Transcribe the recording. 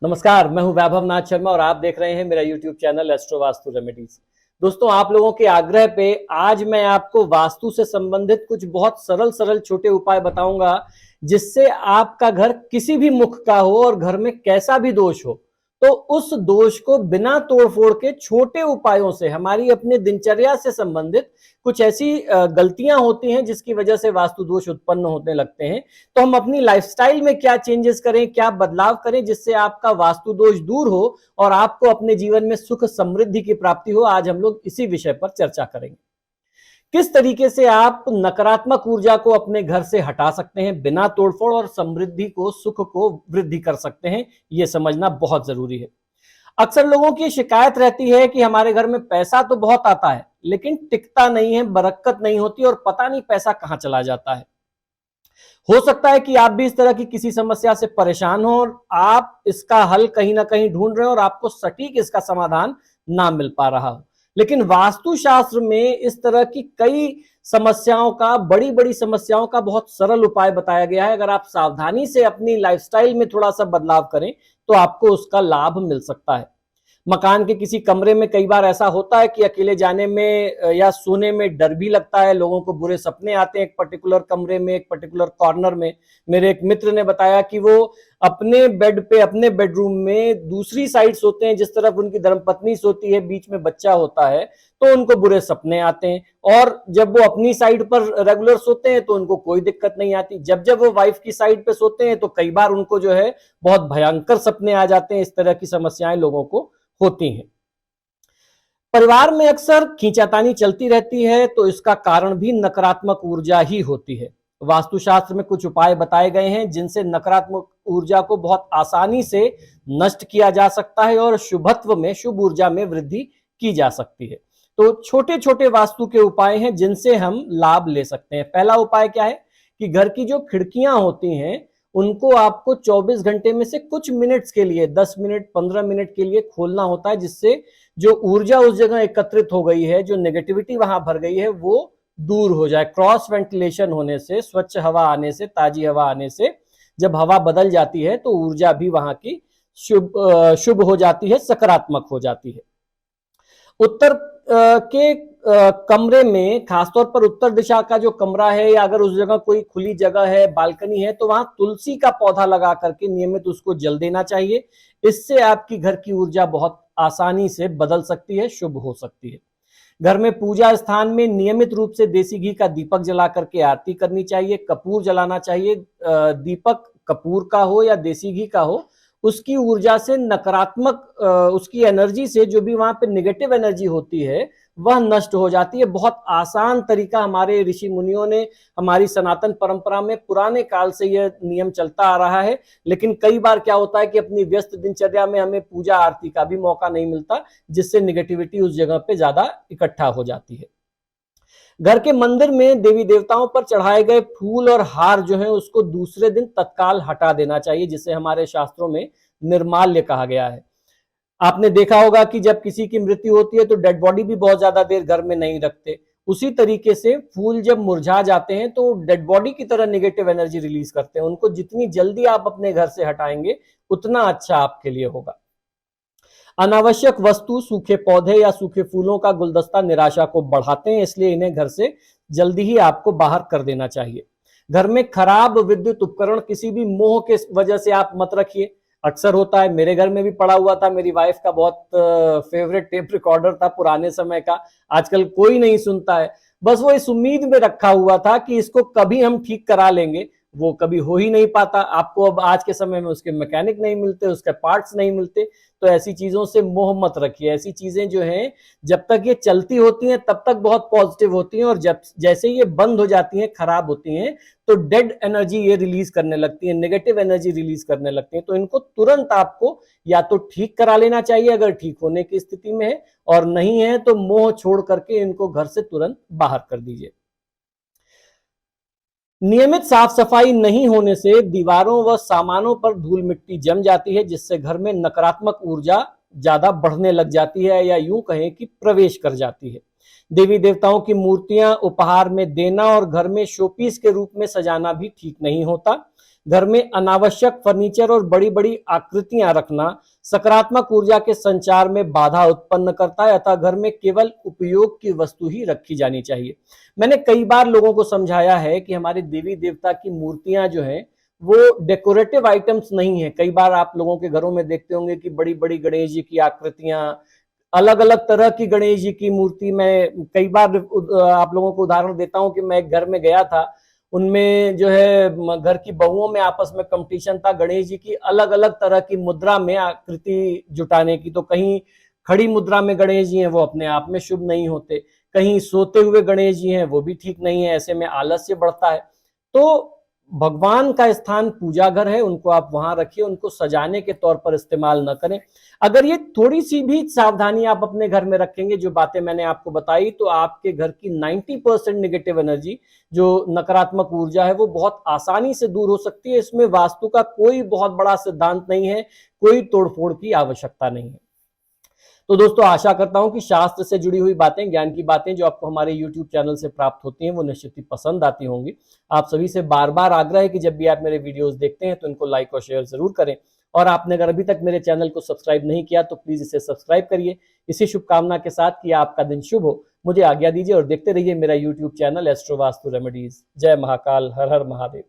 नमस्कार, मैं हूं वैभव नाथ शर्मा और आप देख रहे हैं मेरा YouTube channel astro vastu remedies. दोस्तों, आप लोगों के आग्रह पे आज मैं आपको वास्तु से संबंधित कुछ बहुत सरल सरल छोटे उपाय बताऊंगा, जिससे आपका घर किसी भी मुख का हो और घर में कैसा भी दोष हो, तो उस दोष को बिना तोड़फोड़ के छोटे उपायों से, हमारी अपने दिनचर्या से संबंधित कुछ ऐसी गलतियां होती हैं जिसकी वजह से वास्तु दोष उत्पन्न होने लगते हैं। तो हम अपनी लाइफस्टाइल में क्या चेंजेस करें, क्या बदलाव करें जिससे आपका वास्तु दोष दूर हो और आपको अपने जीवन में सुख समृद्धि की प्राप्ति हो। आज हम लोग इसी विषय पर चर्चा करेंगे। किस तरीके से आप नकारात्मक ऊर्जा को अपने घर से हटा सकते हैं बिना तोड़फोड़ और समृद्धि को, सुख को वृद्धि कर सकते हैं, यह समझना बहुत जरूरी है। अक्सर लोगों की शिकायत रहती है कि हमारे घर में पैसा तो बहुत आता है लेकिन टिकता नहीं है, बरकत नहीं होती और पता नहीं पैसा कहां चला जाता है। हो सकता है कि आप भी इस तरह की किसी समस्या से परेशान हो और आप इसका हल कहीं ना कहीं ढूंढ रहे हो और आपको सटीक इसका समाधान ना मिल पा रहा हो। लेकिन वास्तुशास्त्र में इस तरह की कई समस्याओं का, बड़ी बड़ी समस्याओं का बहुत सरल उपाय बताया गया है। अगर आप सावधानी से अपनी लाइफस्टाइल में थोड़ा सा बदलाव करें तो आपको उसका लाभ मिल सकता है। मकान के किसी कमरे में कई बार ऐसा होता है कि अकेले जाने में या सोने में डर भी लगता है, लोगों को बुरे सपने आते हैं एक पर्टिकुलर कमरे में, एक पर्टिकुलर कॉर्नर में। मेरे एक मित्र ने बताया कि वो अपने बेड पे, अपने बेडरूम में दूसरी साइड सोते हैं, जिस तरफ उनकी धर्मपत्नी सोती है, बीच में बच्चा होता है, तो उनको बुरे सपने आते हैं। और जब वो अपनी साइड पर रेगुलर सोते हैं तो उनको कोई दिक्कत नहीं आती। जब जब वो वाइफ की साइड पे सोते हैं तो कई बार उनको जो है बहुत भयंकर सपने आ जाते हैं। इस तरह की समस्याएं लोगों को होती हैं। परिवार में अक्सर खींचातानी चलती रहती है तो इसका कारण भी नकारात्मक ऊर्जा ही होती है। वास्तुशास्त्र में कुछ उपाय बताए गए हैं जिनसे नकारात्मक ऊर्जा को बहुत आसानी से नष्ट किया जा सकता है और शुभत्व में, शुभ ऊर्जा में वृद्धि की जा सकती है। तो छोटे छोटे वास्तु के उपाय हैं जिनसे हम लाभ ले सकते हैं। पहला उपाय क्या है कि घर की जो खिड़कियां होती हैं उनको आपको 24 घंटे में से कुछ मिनट्स के लिए, 10 मिनट, 15 मिनट के लिए खोलना होता है, जिससे जो ऊर्जा उस जगह एकत्रित हो गई है, जो नेगेटिविटी वहां भर गई है, वो दूर हो जाए। क्रॉस वेंटिलेशन होने से, स्वच्छ हवा आने से, ताजी हवा आने से जब हवा बदल जाती है तो ऊर्जा भी वहां की शुभ हो जाती है, सकारात्मक हो जाती है। उत्तर के कमरे में, खासतौर पर उत्तर दिशा का जो कमरा है, या अगर उस जगह कोई खुली जगह है, बालकनी है, तो वहां तुलसी का पौधा लगा करके नियमित उसको जल देना चाहिए। इससे आपकी घर की ऊर्जा बहुत आसानी से बदल सकती है, शुभ हो सकती है। घर में पूजा स्थान में नियमित रूप से देसी घी का दीपक जला करके आरती करनी चाहिए। कपूर जलाना चाहिए। दीपक कपूर का हो या देसी घी का हो, उसकी ऊर्जा से नकारात्मक, उसकी एनर्जी से जो भी वहां पे नेगेटिव एनर्जी होती है वह नष्ट हो जाती है। बहुत आसान तरीका, हमारे ऋषि मुनियों ने, हमारी सनातन परंपरा में पुराने काल से यह नियम चलता आ रहा है। लेकिन कई बार क्या होता है कि अपनी व्यस्त दिनचर्या में हमें पूजा आरती का भी मौका नहीं मिलता, जिससे नेगेटिविटी उस जगह पे ज्यादा इकट्ठा हो जाती है। घर के मंदिर में देवी देवताओं पर चढ़ाए गए फूल और हार जो है उसको दूसरे दिन तत्काल हटा देना चाहिए, जिसे हमारे शास्त्रों में निर्माल्य कहा गया है। आपने देखा होगा कि जब किसी की मृत्यु होती है तो डेड बॉडी भी बहुत ज्यादा देर घर में नहीं रखते। उसी तरीके से फूल जब मुरझा जाते हैं तो डेड बॉडी की तरह नेगेटिव एनर्जी रिलीज करते हैं। उनको जितनी जल्दी आप अपने घर से हटाएंगे उतना अच्छा आपके लिए होगा। अनावश्यक वस्तु, सूखे पौधे या सूखे फूलों का गुलदस्ता निराशा को बढ़ाते हैं, इसलिए इन्हें घर से जल्दी ही आपको बाहर कर देना चाहिए। घर में खराब विद्युत उपकरण किसी भी मोह के वजह से आप मत रखिए। अक्सर होता है, मेरे घर में भी पड़ा हुआ था, मेरी वाइफ का बहुत फेवरेट टेप रिकॉर्डर था पुराने समय का, आजकल कोई नहीं सुनता है। बस वो इस उम्मीद में रखा हुआ था कि इसको कभी हम ठीक करा लेंगे, वो कभी हो ही नहीं पाता। आपको अब आज के समय में उसके मैकेनिक नहीं मिलते, उसके पार्ट्स नहीं मिलते। तो ऐसी चीजों से मोह मत रखिए। ऐसी चीजें जो हैं जब तक ये चलती होती हैं तब तक बहुत पॉजिटिव होती हैं, और जब जैसे ये बंद हो जाती हैं, खराब होती हैं, तो डेड एनर्जी ये रिलीज करने लगती है, नेगेटिव एनर्जी रिलीज करने लगती है। तो इनको तुरंत आपको या तो ठीक करा लेना चाहिए अगर ठीक होने की स्थिति में है, और नहीं है तो मोह छोड़ करके इनको घर से तुरंत बाहर कर दीजिए। नियमित साफ सफाई नहीं होने से दीवारों व सामानों पर धूल मिट्टी जम जाती है, जिससे घर में नकारात्मक ऊर्जा ज्यादा बढ़ने लग जाती है, या यूं कहें कि प्रवेश कर जाती है। देवी देवताओं की मूर्तियां उपहार में देना और घर में शोपीस के रूप में सजाना भी ठीक नहीं होता। घर में अनावश्यक फर्नीचर और बड़ी बड़ी आकृतियां रखना सकारात्मक ऊर्जा के संचार में बाधा उत्पन्न करता है, अतः घर में केवल उपयोग की वस्तु ही रखी जानी चाहिए। मैंने कई बार लोगों को समझाया है कि हमारे देवी देवता की मूर्तियां जो हैं वो डेकोरेटिव आइटम्स नहीं है। कई बार आप लोगों के घरों में देखते होंगे कि बड़ी बड़ी गणेश जी की आकृतियां, अलग अलग तरह की गणेश जी की मूर्ति। मैं कई बार आप लोगों को उदाहरण देता हूं कि मैं एक घर में गया था, उनमें जो है घर की बहुओं में आपस में कंपटीशन था गणेश जी की अलग अलग तरह की मुद्रा में आकृति जुटाने की। तो कहीं खड़ी मुद्रा में गणेश जी हैं, वो अपने आप में शुभ नहीं होते, कहीं सोते हुए गणेश जी हैं, वो भी ठीक नहीं है, ऐसे में आलस्य बढ़ता है। तो भगवान का स्थान पूजा घर है, उनको आप वहां रखिए, उनको सजाने के तौर पर इस्तेमाल न करें। अगर ये थोड़ी सी भी सावधानी आप अपने घर में रखेंगे, जो बातें मैंने आपको बताई, तो आपके घर की 90% नेगेटिव एनर्जी, जो नकारात्मक ऊर्जा है, वो बहुत आसानी से दूर हो सकती है। इसमें वास्तु का कोई बहुत बड़ा सिद्धांत नहीं है, कोई तोड़फोड़ की आवश्यकता नहीं है। तो दोस्तों, आशा करता हूं कि शास्त्र से जुड़ी हुई बातें, ज्ञान की बातें जो आपको हमारे YouTube चैनल से प्राप्त होती हैं, वो निश्चित ही पसंद आती होंगी। आप सभी से बार बार आग्रह है कि जब भी आप मेरे वीडियोस देखते हैं तो इनको लाइक और शेयर जरूर करें, और आपने अगर अभी तक मेरे चैनल को सब्सक्राइब नहीं किया तो प्लीज इसे सब्सक्राइब करिए। इसी शुभकामना के साथ कि आपका दिन शुभ हो, मुझे आज्ञा दीजिए और देखते रहिए मेरा YouTube channel astro vastu remedies. जय महाकाल, हर हर महादेव।